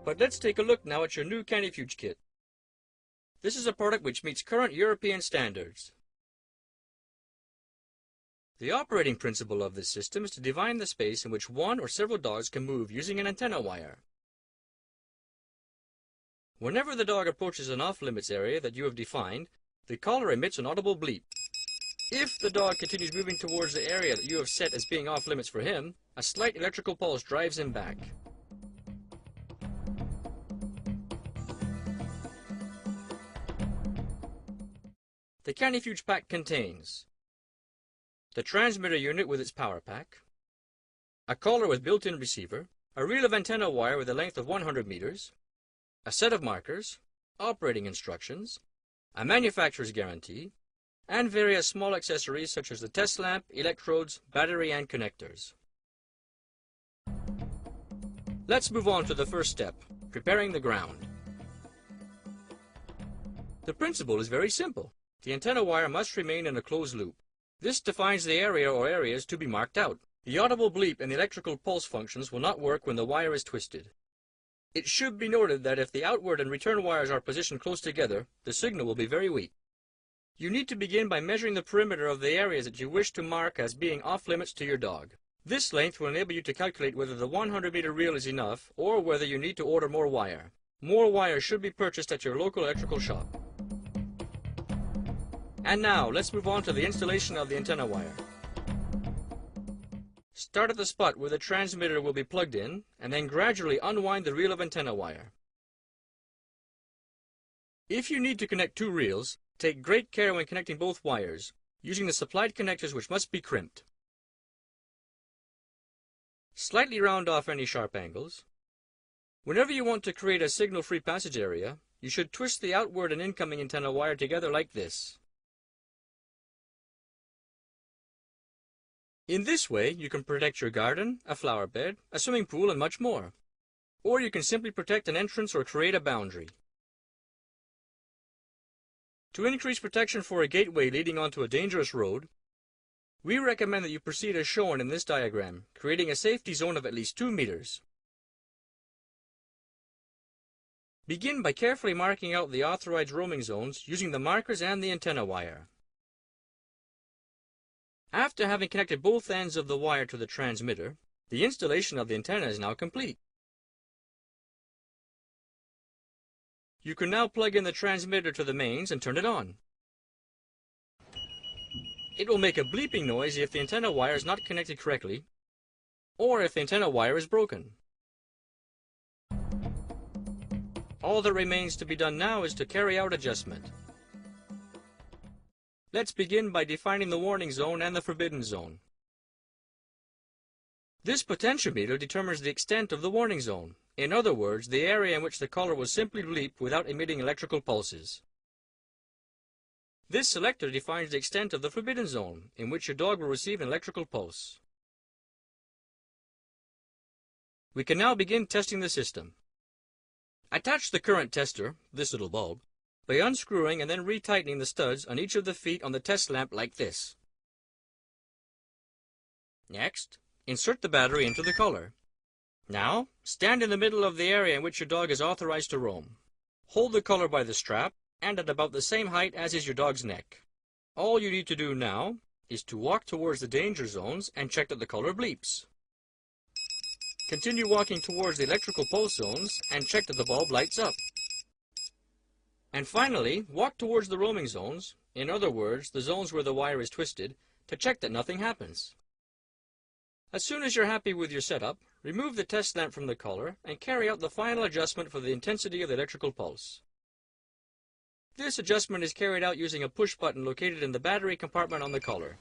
But let's take a look now at your new Canifugue kit. This is a product which meets current European standards. The operating principle of this system is to define the space in which one or several dogs can move using an antenna wire. Whenever the dog approaches an off-limits area that you have defined, the collar emits an audible bleep. If the dog continues moving towards the area that you have set as being off-limits for him, a slight electrical pulse drives him back. The Canifugue pack contains the transmitter unit with its power pack, a collar with built-in receiver, a reel of antenna wire with a length of 100 meters, a set of markers, operating instructions, a manufacturer's guarantee, and various small accessories such as the test lamp, electrodes, battery, and connectors. Let's move on to the first step, preparing the ground. The principle is very simple. The antenna wire must remain in a closed loop. This defines the area or areas to be marked out. The audible bleep and the electrical pulse functions will not work when the wire is twisted. It should be noted that if the outward and return wires are positioned close together, the signal will be very weak. You need to begin by measuring the perimeter of the areas that you wish to mark as being off-limits to your dog. This length will enable you to calculate whether the 100-meter reel is enough or whether you need to order more wire. More wire should be purchased at your local electrical shop. And now, let's move on to the installation of the antenna wire. Start at the spot where the transmitter will be plugged in, and then gradually unwind the reel of antenna wire. If you need to connect two reels, take great care when connecting both wires, using the supplied connectors which must be crimped. Slightly round off any sharp angles. Whenever you want to create a signal-free passage area, you should twist the outward and incoming antenna wire together like this. In this way, you can protect your garden, a flower bed, a swimming pool, and much more. Or you can simply protect an entrance or create a boundary. To increase protection for a gateway leading onto a dangerous road, we recommend that you proceed as shown in this diagram, creating a safety zone of at least 2 meters. Begin by carefully marking out the authorized roaming zones using the markers and the antenna wire. After having connected both ends of the wire to the transmitter, the installation of the antenna is now complete. You can now plug in the transmitter to the mains and turn it on. It will make a bleeping noise if the antenna wire is not connected correctly, or if the antenna wire is broken. All that remains to be done now is to carry out adjustment. Let's begin by defining the warning zone and the forbidden zone. This potentiometer determines the extent of the warning zone. In other words, the area in which the collar will simply bleep without emitting electrical pulses. This selector defines the extent of the forbidden zone, in which your dog will receive an electrical pulse. We can now begin testing the system. Attach the current tester, this little bulb, by unscrewing and then retightening the studs on each of the feet on the test lamp like this. Next, insert the battery into the collar. Now, stand in the middle of the area in which your dog is authorized to roam. Hold the collar by the strap and at about the same height as is your dog's neck. All you need to do now is to walk towards the danger zones and check that the collar bleeps. Continue walking towards the electrical pulse zones and check that the bulb lights up. And finally, walk towards the roaming zones, in other words, the zones where the wire is twisted, to check that nothing happens. As soon as you're happy with your setup, remove the test lamp from the collar and carry out the final adjustment for the intensity of the electrical pulse. This adjustment is carried out using a push button located in the battery compartment on the collar.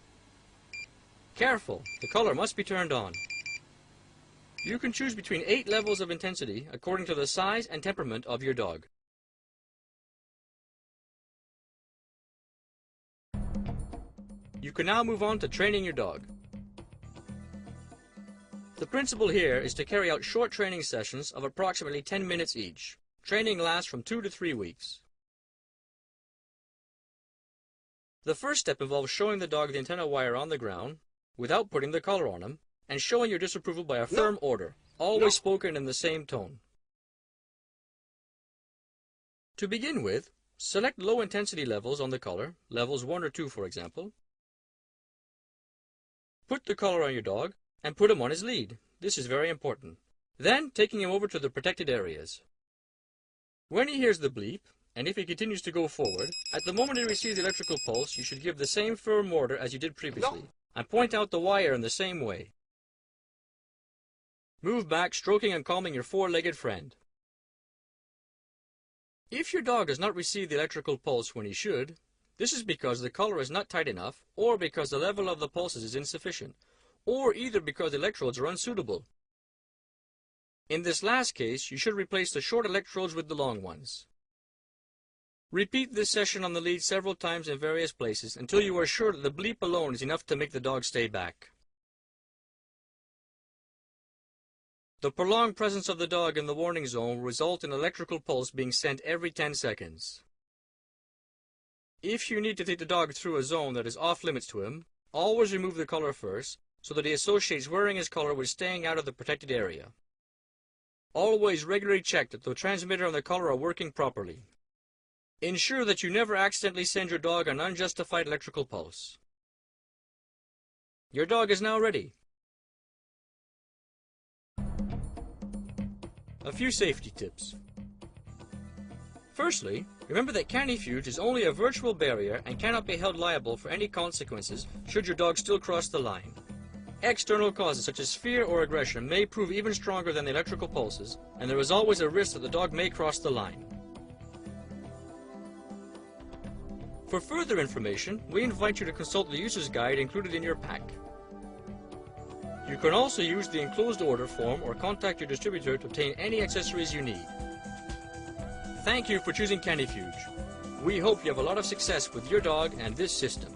Careful, the collar must be turned on. You can choose between 8 levels of intensity according to the size and temperament of your dog. You can now move on to training your dog. The principle here is to carry out short training sessions of approximately 10 minutes each. Training lasts from 2 to 3 weeks. The first step involves showing the dog the antenna wire on the ground without putting the collar on him, and showing your disapproval by a firm order, always spoken in the same tone. To begin with, select low intensity levels on the collar, levels 1 or 2 for example. Put the collar on your dog and put him on his lead. This is very important. Then, taking him over to the protected areas. When he hears the bleep, and if he continues to go forward, at the moment he receives the electrical pulse, you should give the same firm order as you did previously, and point out the wire in the same way. Move back, stroking and calming your four-legged friend. If your dog does not receive the electrical pulse when he should, this is because the collar is not tight enough, or because the level of the pulses is insufficient, or either because the electrodes are unsuitable. In this last case, you should replace the short electrodes with the long ones. Repeat this session on the lead several times in various places until you are sure that the bleep alone is enough to make the dog stay back. The prolonged presence of the dog in the warning zone will result in electrical pulse being sent every 10 seconds. If you need to take the dog through a zone that is off limits to him, always remove the collar first so that he associates wearing his collar with staying out of the protected area. Always regularly check that the transmitter and the collar are working properly. Ensure that you never accidentally send your dog an unjustified electrical pulse. Your dog is now ready. A few safety tips. Firstly, remember that Canifugue is only a virtual barrier and cannot be held liable for any consequences should your dog still cross the line. External causes such as fear or aggression may prove even stronger than the electrical pulses, and there is always a risk that the dog may cross the line. For further information, we invite you to consult the user's guide included in your pack. You can also use the enclosed order form or contact your distributor to obtain any accessories you need. Thank you for choosing Canifugue. We hope you have a lot of success with your dog and this system.